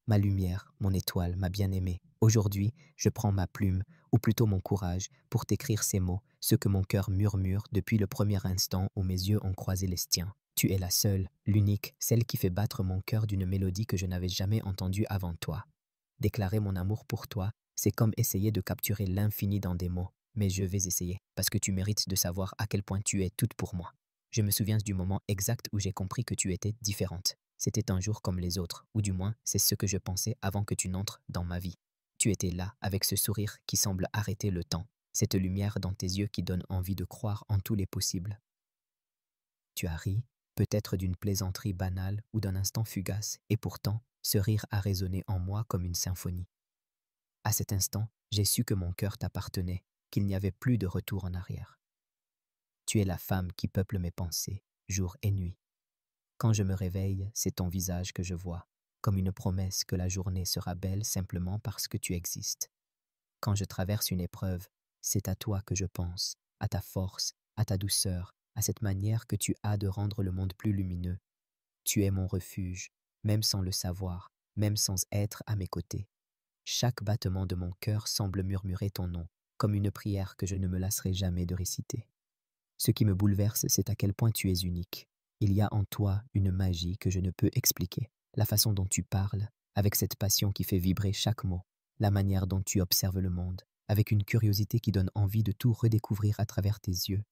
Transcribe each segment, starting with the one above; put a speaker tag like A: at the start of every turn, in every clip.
A: ma lumière, mon étoile, ma bien-aimée. Aujourd'hui, je prends ma plume, ou plutôt mon courage, pour t'écrire ces mots, ce que mon cœur murmure depuis le premier instant où mes yeux ont croisé les tiens. Tu es la seule, l'unique, celle qui fait battre mon cœur d'une mélodie que je n'avais jamais entendue avant toi. Déclarer mon amour pour toi, c'est comme essayer de capturer l'infini dans des mots. Mais je vais essayer, parce que tu mérites de savoir à quel point tu es toute pour moi. Je me souviens du moment exact où j'ai compris que tu étais différente. C'était un jour comme les autres, ou du moins, c'est ce que je pensais avant que tu n'entres dans ma vie. Tu étais là, avec ce sourire qui semble arrêter le temps, cette lumière dans tes yeux qui donne envie de croire en tous les possibles. Tu as ri, peut-être d'une plaisanterie banale ou d'un instant fugace, et pourtant, ce rire a résonné en moi comme une symphonie. À cet instant, j'ai su que mon cœur t'appartenait, qu'il n'y avait plus de retour en arrière. Tu es la femme qui peuple mes pensées, jour et nuit. Quand je me réveille, c'est ton visage que je vois, comme une promesse que la journée sera belle simplement parce que tu existes. Quand je traverse une épreuve, c'est à toi que je pense, à ta force, à ta douceur, à cette manière que tu as de rendre le monde plus lumineux. Tu es mon refuge, même sans le savoir, même sans être à mes côtés. Chaque battement de mon cœur semble murmurer ton nom, comme une prière que je ne me lasserai jamais de réciter. Ce qui me bouleverse, c'est à quel point tu es unique. Il y a en toi une magie que je ne peux expliquer. La façon dont tu parles, avec cette passion qui fait vibrer chaque mot, la manière dont tu observes le monde, avec une curiosité qui donne envie de tout redécouvrir à travers tes yeux.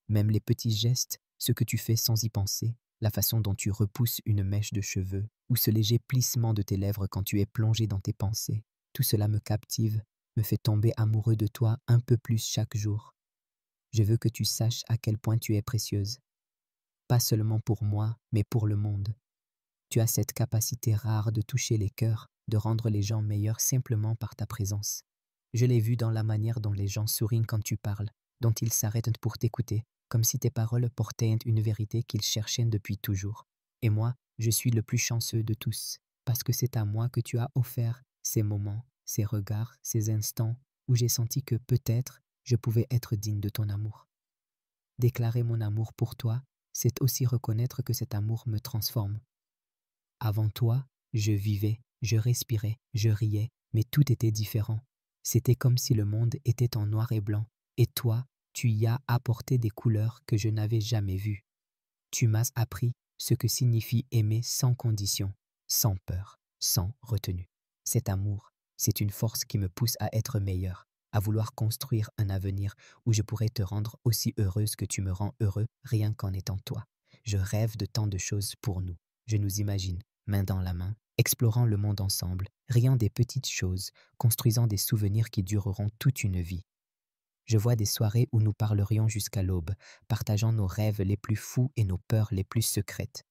A: Même les petits gestes, ce que tu fais sans y penser, la façon dont tu repousses une mèche de cheveux, ou ce léger plissement de tes lèvres quand tu es plongé dans tes pensées, tout cela me captive, me fait tomber amoureux de toi un peu plus chaque jour. Je veux que tu saches à quel point tu es précieuse. Pas seulement pour moi, mais pour le monde. Tu as cette capacité rare de toucher les cœurs, de rendre les gens meilleurs simplement par ta présence. Je l'ai vu dans la manière dont les gens sourient quand tu parles, dont ils s'arrêtent pour t'écouter, comme si tes paroles portaient une vérité qu'ils cherchaient depuis toujours. Et moi, je suis le plus chanceux de tous, parce que c'est à moi que tu as offert ces moments, ces regards, ces instants où j'ai senti que peut-être je pouvais être digne de ton amour. Déclarer mon amour pour toi, c'est aussi reconnaître que cet amour me transforme. Avant toi, je vivais, je respirais, je riais, mais tout était différent. C'était comme si le monde était en noir et blanc, et toi, tu y as apporté des couleurs que je n'avais jamais vues. Tu m'as appris ce que signifie aimer sans condition, sans peur, sans retenue. Cet amour, c'est une force qui me pousse à être meilleure, à vouloir construire un avenir où je pourrais te rendre aussi heureuse que tu me rends heureux rien qu'en étant toi. Je rêve de tant de choses pour nous. Je nous imagine, main dans la main, explorant le monde ensemble, riant des petites choses, construisant des souvenirs qui dureront toute une vie. Je vois des soirées où nous parlerions jusqu'à l'aube, partageant nos rêves les plus fous et nos peurs les plus secrètes.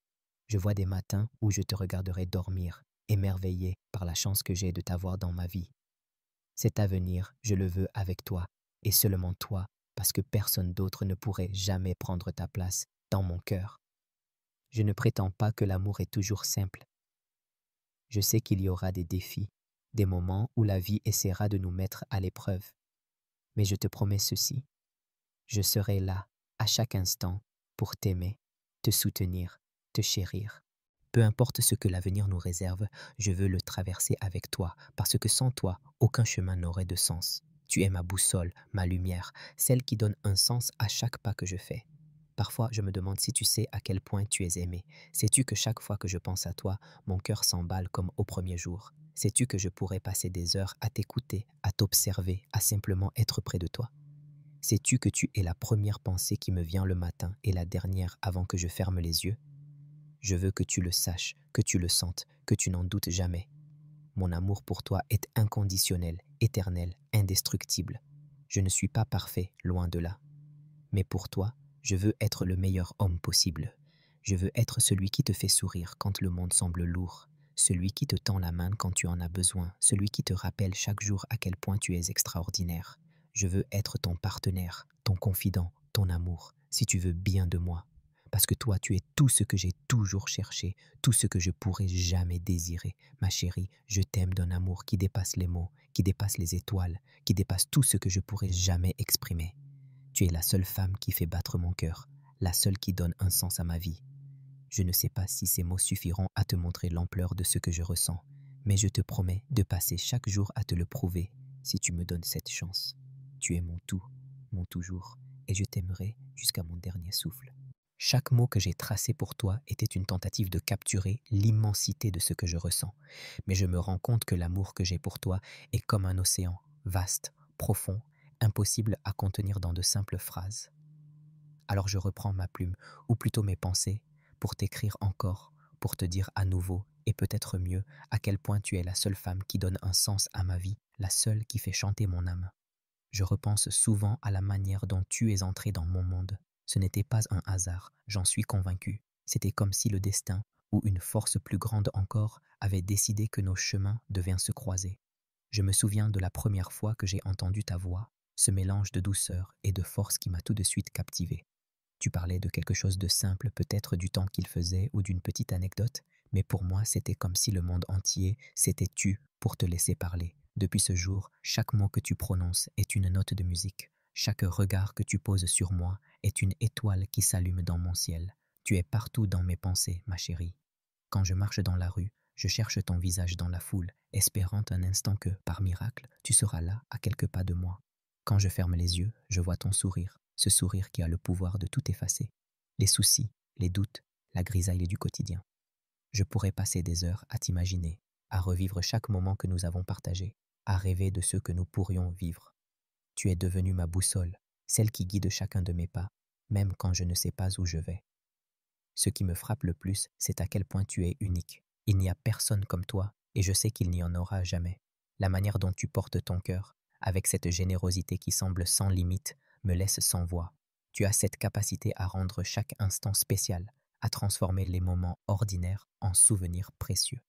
A: Je vois des matins où je te regarderai dormir, émerveillé par la chance que j'ai de t'avoir dans ma vie. Cet avenir, je le veux avec toi, et seulement toi, parce que personne d'autre ne pourrait jamais prendre ta place dans mon cœur. Je ne prétends pas que l'amour est toujours simple. Je sais qu'il y aura des défis, des moments où la vie essaiera de nous mettre à l'épreuve. Mais je te promets ceci, je serai là, à chaque instant, pour t'aimer, te soutenir, te chérir. Peu importe ce que l'avenir nous réserve, je veux le traverser avec toi, parce que sans toi, aucun chemin n'aurait de sens. Tu es ma boussole, ma lumière, celle qui donne un sens à chaque pas que je fais. Parfois, je me demande si tu sais à quel point tu es aimé. Sais-tu que chaque fois que je pense à toi, mon cœur s'emballe comme au premier jour? Sais-tu que je pourrais passer des heures à t'écouter, à t'observer, à simplement être près de toi? Sais-tu que tu es la première pensée qui me vient le matin et la dernière avant que je ferme les yeux? Je veux que tu le saches, que tu le sentes, que tu n'en doutes jamais. Mon amour pour toi est inconditionnel, éternel, indestructible. Je ne suis pas parfait, loin de là. Mais pour toi, je veux être le meilleur homme possible. Je veux être celui qui te fait sourire quand le monde semble lourd, celui qui te tend la main quand tu en as besoin, celui qui te rappelle chaque jour à quel point tu es extraordinaire. Je veux être ton partenaire, ton confident, ton amour, si tu veux bien de moi. Parce que toi, tu es tout ce que j'ai toujours cherché, tout ce que je pourrais jamais désirer. Ma chérie, je t'aime d'un amour qui dépasse les mots, qui dépasse les étoiles, qui dépasse tout ce que je pourrais jamais exprimer. Tu es la seule femme qui fait battre mon cœur, la seule qui donne un sens à ma vie. Je ne sais pas si ces mots suffiront à te montrer l'ampleur de ce que je ressens, mais je te promets de passer chaque jour à te le prouver si tu me donnes cette chance. Tu es mon tout, mon toujours, et je t'aimerai jusqu'à mon dernier souffle. Chaque mot que j'ai tracé pour toi était une tentative de capturer l'immensité de ce que je ressens, mais je me rends compte que l'amour que j'ai pour toi est comme un océan, vaste, profond, impossible à contenir dans de simples phrases. Alors je reprends ma plume, ou plutôt mes pensées, pour t'écrire encore, pour te dire à nouveau, et peut-être mieux, à quel point tu es la seule femme qui donne un sens à ma vie, la seule qui fait chanter mon âme. Je repense souvent à la manière dont tu es entrée dans mon monde. Ce n'était pas un hasard, j'en suis convaincu. C'était comme si le destin, ou une force plus grande encore, avait décidé que nos chemins devaient se croiser. Je me souviens de la première fois que j'ai entendu ta voix, ce mélange de douceur et de force qui m'a tout de suite captivé. Tu parlais de quelque chose de simple, peut-être du temps qu'il faisait ou d'une petite anecdote, mais pour moi c'était comme si le monde entier s'était tu pour te laisser parler. Depuis ce jour, chaque mot que tu prononces est une note de musique. Chaque regard que tu poses sur moi est une étoile qui s'allume dans mon ciel. Tu es partout dans mes pensées, ma chérie. Quand je marche dans la rue, je cherche ton visage dans la foule, espérant un instant que, par miracle, tu seras là, à quelques pas de moi. Quand je ferme les yeux, je vois ton sourire, ce sourire qui a le pouvoir de tout effacer. Les soucis, les doutes, la grisaille du quotidien. Je pourrais passer des heures à t'imaginer, à revivre chaque moment que nous avons partagé, à rêver de ce que nous pourrions vivre. Tu es devenue ma boussole, celle qui guide chacun de mes pas, même quand je ne sais pas où je vais. Ce qui me frappe le plus, c'est à quel point tu es unique. Il n'y a personne comme toi, et je sais qu'il n'y en aura jamais. La manière dont tu portes ton cœur, avec cette générosité qui semble sans limite, me laisse sans voix. Tu as cette capacité à rendre chaque instant spécial, à transformer les moments ordinaires en souvenirs précieux.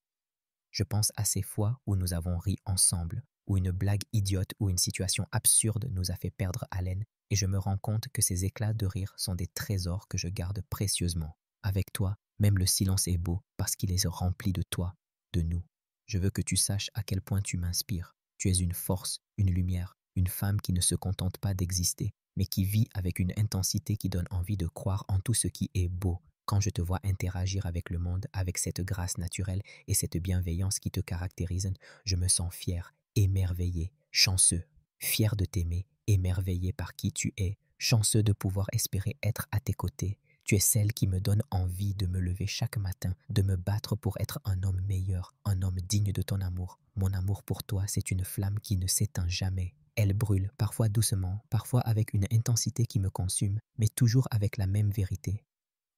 A: Je pense à ces fois où nous avons ri ensemble, où une blague idiote ou une situation absurde nous a fait perdre haleine, et je me rends compte que ces éclats de rire sont des trésors que je garde précieusement. Avec toi, même le silence est beau parce qu'il est rempli de toi, de nous. Je veux que tu saches à quel point tu m'inspires. Tu es une force, une lumière, une femme qui ne se contente pas d'exister, mais qui vit avec une intensité qui donne envie de croire en tout ce qui est beau. Quand je te vois interagir avec le monde, avec cette grâce naturelle et cette bienveillance qui te caractérisent, je me sens fier, émerveillé, chanceux, fier de t'aimer, émerveillé par qui tu es, chanceux de pouvoir espérer être à tes côtés. Tu es celle qui me donne envie de me lever chaque matin, de me battre pour être un homme meilleur, un homme digne de ton amour. Mon amour pour toi, c'est une flamme qui ne s'éteint jamais. Elle brûle, parfois doucement, parfois avec une intensité qui me consume, mais toujours avec la même vérité.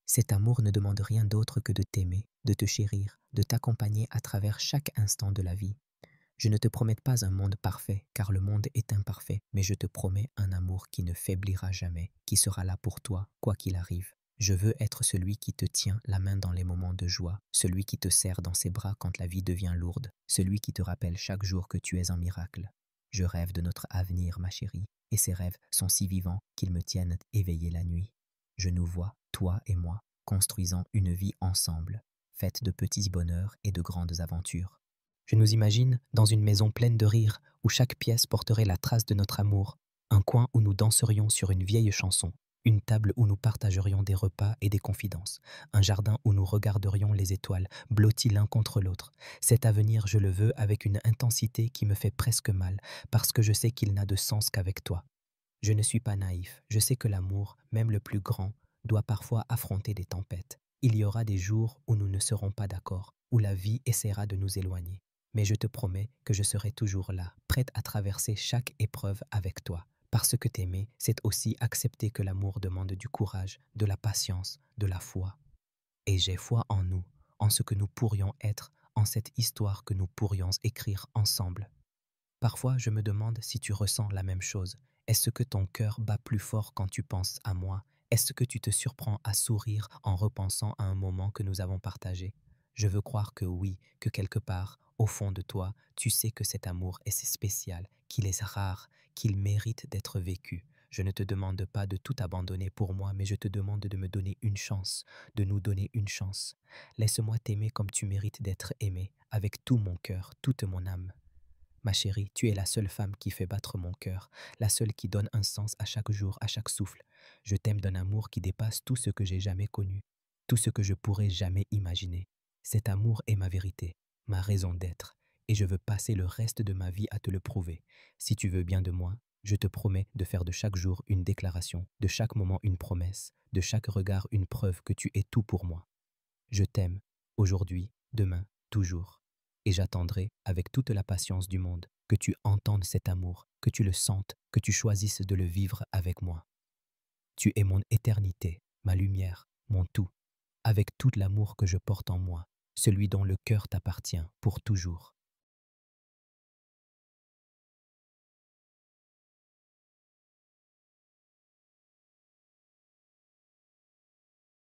A: Cet amour ne demande rien d'autre que de t'aimer, de te chérir, de t'accompagner à travers chaque instant de la vie. Je ne te promets pas un monde parfait, car le monde est imparfait, mais je te promets un amour qui ne faiblira jamais, qui sera là pour toi, quoi qu'il arrive. Je veux être celui qui te tient la main dans les moments de joie, celui qui te serre dans ses bras quand la vie devient lourde, celui qui te rappelle chaque jour que tu es un miracle. Je rêve de notre avenir, ma chérie, et ces rêves sont si vivants qu'ils me tiennent éveillé la nuit. Je nous vois, toi et moi, construisant une vie ensemble, faite de petits bonheurs et de grandes aventures. Je nous imagine dans une maison pleine de rires, où chaque pièce porterait la trace de notre amour, un coin où nous danserions sur une vieille chanson, une table où nous partagerions des repas et des confidences, un jardin où nous regarderions les étoiles, blottis l'un contre l'autre. Cet avenir, je le veux avec une intensité qui me fait presque mal, parce que je sais qu'il n'a de sens qu'avec toi. Je ne suis pas naïf, je sais que l'amour, même le plus grand, doit parfois affronter des tempêtes. Il y aura des jours où nous ne serons pas d'accord, où la vie essaiera de nous éloigner. Mais je te promets que je serai toujours là, prête à traverser chaque épreuve avec toi. Parce que t'aimer, c'est aussi accepter que l'amour demande du courage, de la patience, de la foi. Et j'ai foi en nous, en ce que nous pourrions être, en cette histoire que nous pourrions écrire ensemble. Parfois, je me demande si tu ressens la même chose. Est-ce que ton cœur bat plus fort quand tu penses à moi? Est-ce que tu te surprends à sourire en repensant à un moment que nous avons partagé? Je veux croire que oui, que quelque part, au fond de toi, tu sais que cet amour est si spécial, qu'il est rare, qu'il mérite d'être vécu. Je ne te demande pas de tout abandonner pour moi, mais je te demande de me donner une chance, de nous donner une chance. Laisse-moi t'aimer comme tu mérites d'être aimé, avec tout mon cœur, toute mon âme. Ma chérie, tu es la seule femme qui fait battre mon cœur, la seule qui donne un sens à chaque jour, à chaque souffle. Je t'aime d'un amour qui dépasse tout ce que j'ai jamais connu, tout ce que je pourrais jamais imaginer. Cet amour est ma vérité, ma raison d'être. et je veux passer le reste de ma vie à te le prouver. Si tu veux bien de moi, je te promets de faire de chaque jour une déclaration, de chaque moment une promesse, de chaque regard une preuve que tu es tout pour moi. Je t'aime, aujourd'hui, demain, toujours. Et j'attendrai, avec toute la patience du monde, que tu entendes cet amour, que tu le sentes, que tu choisisses de le vivre avec moi. Tu es mon éternité, ma lumière, mon tout, avec tout l'amour que je porte en moi, celui dont le cœur t'appartient pour toujours.